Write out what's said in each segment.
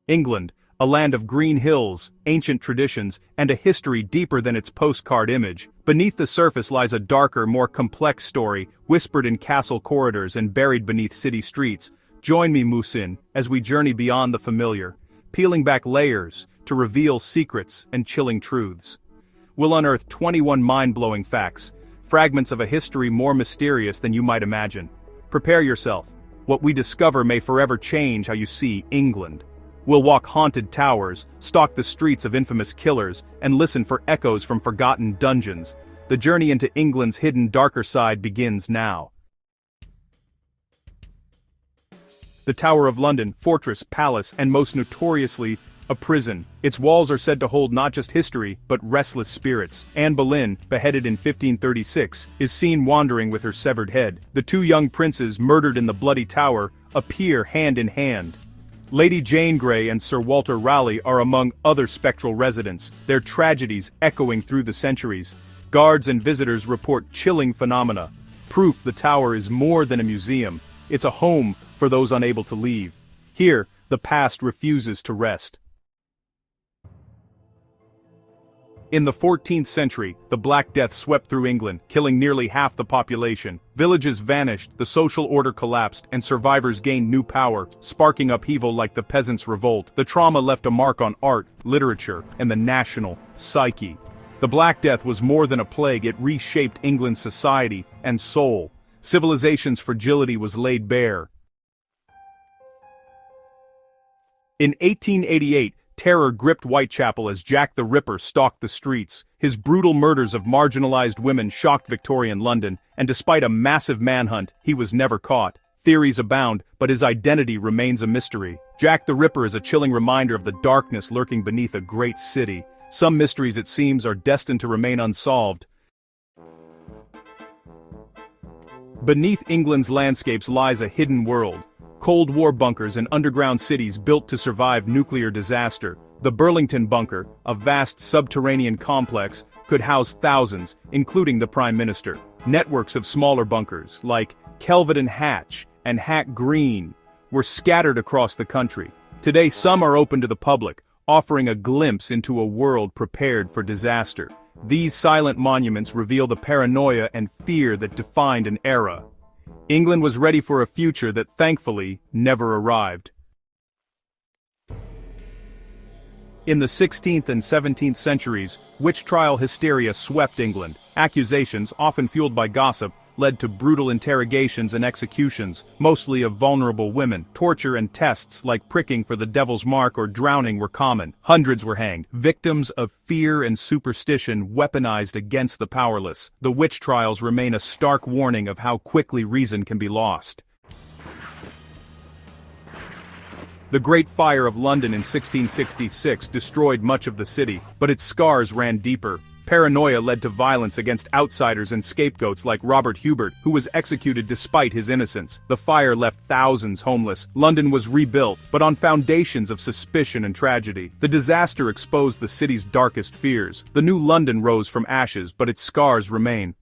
England, a land of green hills, ancient traditions, and a history deeper than its postcard image. Beneath the surface lies a darker, more complex story, whispered in castle corridors and buried beneath city streets. Join me, Muhsin, as we journey beyond the familiar, peeling back layers to reveal secrets and chilling truths. We'll unearth 21 mind-blowing facts, fragments of a history more mysterious than you might imagine. Prepare yourself. What we discover may forever change how you see England. We'll walk haunted towers, stalk the streets of infamous killers, and listen for echoes from forgotten dungeons. The journey into England's hidden darker side begins now. The Tower of London, fortress, palace, and most notoriously, a prison. Its walls are said to hold not just history, but restless spirits. Anne Boleyn, beheaded in 1536, is seen wandering with her severed head. The two young princes murdered in the bloody tower appear hand in hand. Lady Jane Grey and Sir Walter Raleigh are among other spectral residents, their tragedies echoing through the centuries. Guards and visitors report chilling phenomena. Proof the tower is more than a museum. It's a home for those unable to leave. Here, the past refuses to rest. In the 14th century, the Black Death swept through England, killing nearly half the population. Villages vanished, the social order collapsed, and survivors gained new power, sparking upheaval like the Peasants' Revolt. The trauma left a mark on art, literature, and the national psyche. The Black Death was more than a plague, it reshaped England's society and soul. Civilization's fragility was laid bare. In 1888, terror gripped Whitechapel as Jack the Ripper stalked the streets. His brutal murders of marginalized women shocked Victorian London, and despite a massive manhunt, he was never caught. Theories abound, but his identity remains a mystery. Jack the Ripper is a chilling reminder of the darkness lurking beneath a great city. Some mysteries, it seems, are destined to remain unsolved. Beneath England's landscapes lies a hidden world. Cold War bunkers and underground cities built to survive nuclear disaster. The Burlington Bunker, a vast subterranean complex, could house thousands, including the Prime Minister. Networks of smaller bunkers, like Kelvedon Hatch and Hack Green, were scattered across the country. Today some are open to the public, offering a glimpse into a world prepared for disaster. These silent monuments reveal the paranoia and fear that defined an era. England was ready for a future that thankfully never arrived. In the 16th and 17th centuries, witch trial hysteria swept England. Accusations, often fueled by gossip, led to brutal interrogations and executions, mostly of vulnerable women. Torture and tests like pricking for the devil's mark or drowning were common. Hundreds were hanged, victims of fear and superstition weaponized against the powerless. The witch trials remain a stark warning of how quickly reason can be lost. The Great Fire of London in 1666 destroyed much of the city, but its scars ran deeper. Paranoia led to violence against outsiders and scapegoats like Robert Hubert, who was executed despite his innocence. The fire left thousands homeless. London was rebuilt, but on foundations of suspicion and tragedy. The disaster exposed the city's darkest fears. The new London rose from ashes, but its scars remain.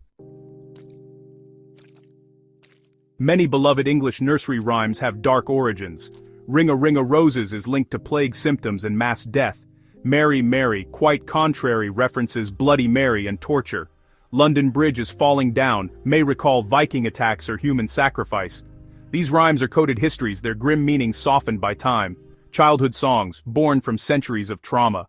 Many beloved English nursery rhymes have dark origins. Ring-a-ring-a roses is linked to plague symptoms and mass death. Mary, Mary, quite contrary, references Bloody Mary and torture. London Bridge is falling down, may recall Viking attacks or human sacrifice. These rhymes are coded histories, their grim meanings softened by time. Childhood songs, born from centuries of trauma.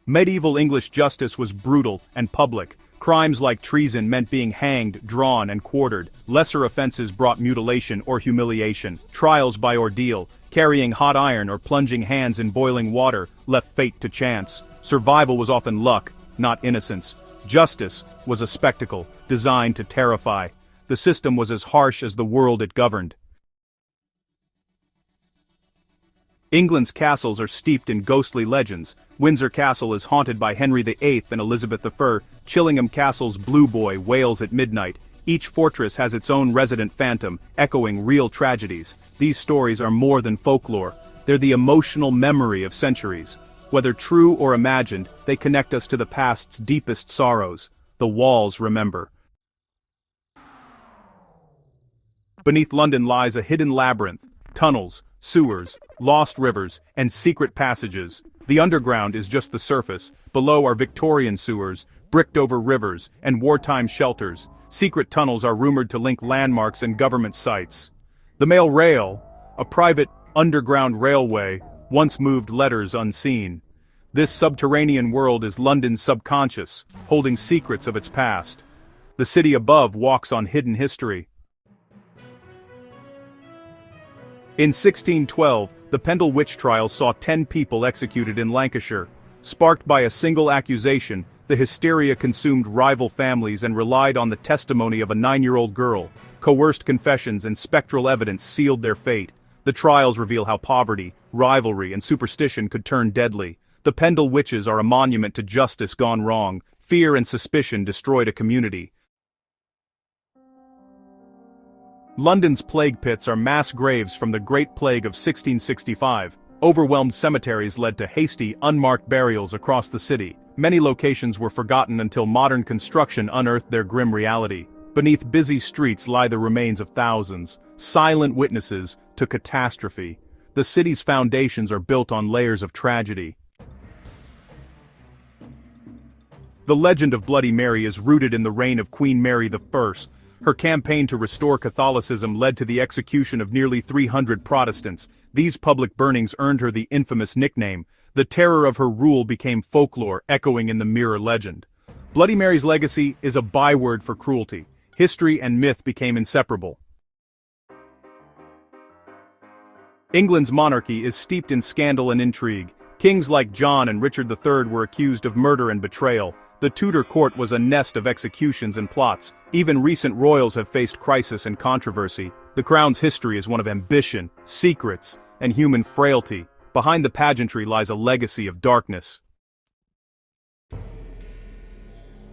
Medieval English justice was brutal and public. Crimes like treason meant being hanged, drawn, and quartered. Lesser offenses brought mutilation or humiliation. Trials by ordeal, carrying hot iron or plunging hands in boiling water, left fate to chance. Survival was often luck, not innocence. Justice was a spectacle, designed to terrify. The system was as harsh as the world it governed. England's castles are steeped in ghostly legends. Windsor Castle is haunted by Henry VIII and Elizabeth I. Chillingham Castle's Blue Boy wails at midnight. Each fortress has its own resident phantom, echoing real tragedies. These stories are more than folklore. They're the emotional memory of centuries. Whether true or imagined, they connect us to the past's deepest sorrows. The walls remember. Beneath London lies a hidden labyrinth, tunnels, sewers, lost rivers, and secret passages. The underground is just the surface. Below are Victorian sewers, bricked-over rivers, and wartime shelters. Secret tunnels are rumored to link landmarks and government sites. The Mail Rail, a private, underground railway, once moved letters unseen. This subterranean world is London's subconscious, holding secrets of its past. The city above walks on hidden history. In 1612, the Pendle witch trials saw 10 people executed in Lancashire. Sparked by a single accusation, the hysteria consumed rival families and relied on the testimony of a 9-year-old girl. Coerced confessions and spectral evidence sealed their fate. The trials reveal how poverty, rivalry, and superstition could turn deadly. The Pendle witches are a monument to justice gone wrong. Fear and suspicion destroyed a community. London's plague pits are mass graves from the Great Plague of 1665. Overwhelmed cemeteries led to hasty, unmarked burials across the city. Many locations were forgotten until modern construction unearthed their grim reality. Beneath busy streets lie the remains of thousands, silent witnesses to catastrophe. The city's foundations are built on layers of tragedy. The legend of Bloody Mary is rooted in the reign of Queen Mary I. Her campaign to restore Catholicism led to the execution of nearly 300 Protestants. These public burnings earned her the infamous nickname. The terror of her rule became folklore, echoing in the mirror legend. Bloody Mary's legacy is a byword for cruelty. History and myth became inseparable. England's monarchy is steeped in scandal and intrigue. Kings like John and Richard III were accused of murder and betrayal. The Tudor court was a nest of executions and plots. Even recent royals have faced crisis and controversy. The crown's history is one of ambition, secrets, and human frailty. Behind the pageantry lies a legacy of darkness.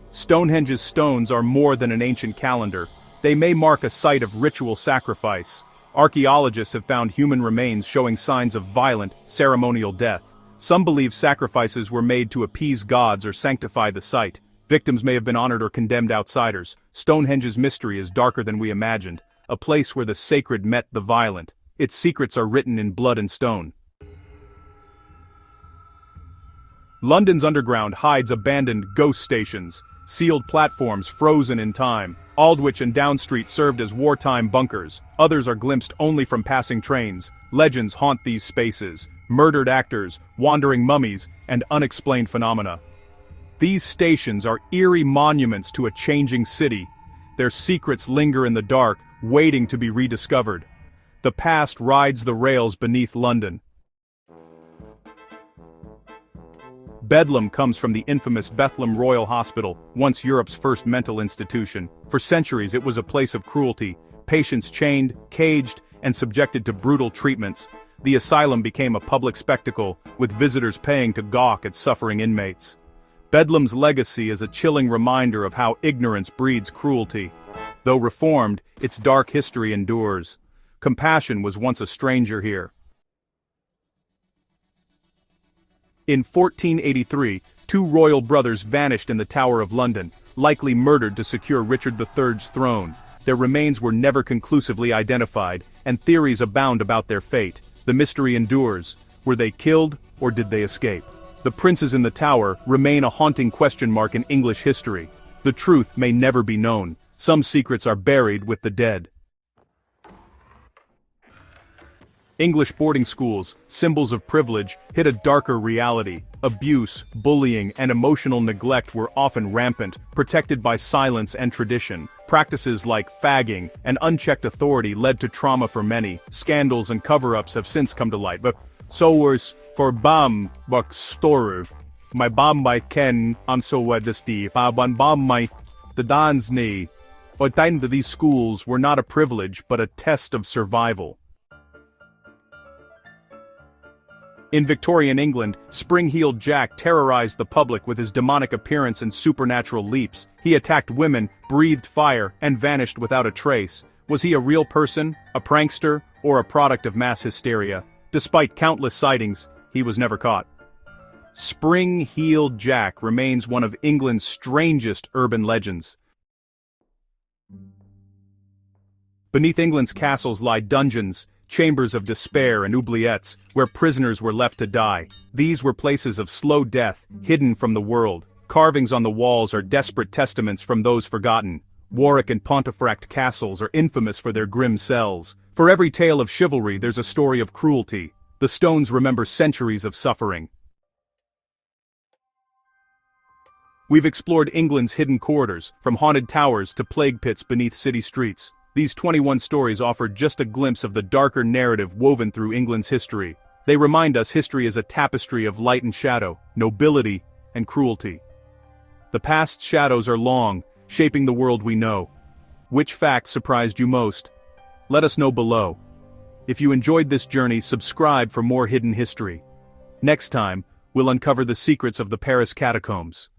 Stonehenge's stones are more than an ancient calendar. They may mark a site of ritual sacrifice. Archaeologists have found human remains showing signs of violent, ceremonial death. Some believe sacrifices were made to appease gods or sanctify the site. Victims may have been honored or condemned outsiders. Stonehenge's mystery is darker than we imagined, a place where the sacred met the violent. Its secrets are written in blood and stone. London's underground hides abandoned ghost stations, sealed platforms frozen in time. Aldwych and Down Street served as wartime bunkers. Others are glimpsed only from passing trains. Legends haunt these spaces. Murdered actors, wandering mummies, and unexplained phenomena. These stations are eerie monuments to a changing city. Their secrets linger in the dark, waiting to be rediscovered. The past rides the rails beneath London. Bedlam comes from the infamous Bethlem Royal Hospital, once Europe's first mental institution. For centuries it was a place of cruelty, patients chained, caged, and subjected to brutal treatments. The asylum became a public spectacle, with visitors paying to gawk at suffering inmates. Bedlam's legacy is a chilling reminder of how ignorance breeds cruelty. Though reformed, its dark history endures. Compassion was once a stranger here. In 1483, 2 royal brothers vanished in the Tower of London, likely murdered to secure Richard III's throne. Their remains were never conclusively identified, and theories abound about their fate. The mystery endures. Were they killed, or did they escape? The princes in the tower remain a haunting question mark in English history. The truth may never be known. Some secrets are buried with the dead. English boarding schools, symbols of privilege, hid a darker reality. Abuse, bullying, and emotional neglect were often rampant, protected by silence and tradition. Practices like fagging and unchecked authority led to trauma for many. Scandals and cover-ups have since come to light. But so was for bam bak storu. My bam my ken anso wadesti ban bam my the dans ni. But these schools were not a privilege but a test of survival. In Victorian England, Spring-Heeled Jack terrorized the public with his demonic appearance and supernatural leaps. He attacked women, breathed fire, and vanished without a trace. Was he a real person, a prankster, or a product of mass hysteria? Despite countless sightings, he was never caught. Spring-Heeled Jack remains one of England's strangest urban legends. Beneath England's castles lie dungeons, chambers of despair and oubliettes, where prisoners were left to die. These were places of slow death, hidden from the world. Carvings on the walls are desperate testaments from those forgotten. Warwick and Pontefract castles are infamous for their grim cells. For every tale of chivalry there's a story of cruelty. The stones remember centuries of suffering. We've explored England's hidden corridors, from haunted towers to plague pits beneath city streets. These 21 stories offer just a glimpse of the darker narrative woven through England's history. They remind us history is a tapestry of light and shadow, nobility and cruelty. The past's shadows are long, shaping the world we know. Which fact surprised you most? Let us know below. If you enjoyed this journey, subscribe for more hidden history. Next time, we'll uncover the secrets of the Paris catacombs.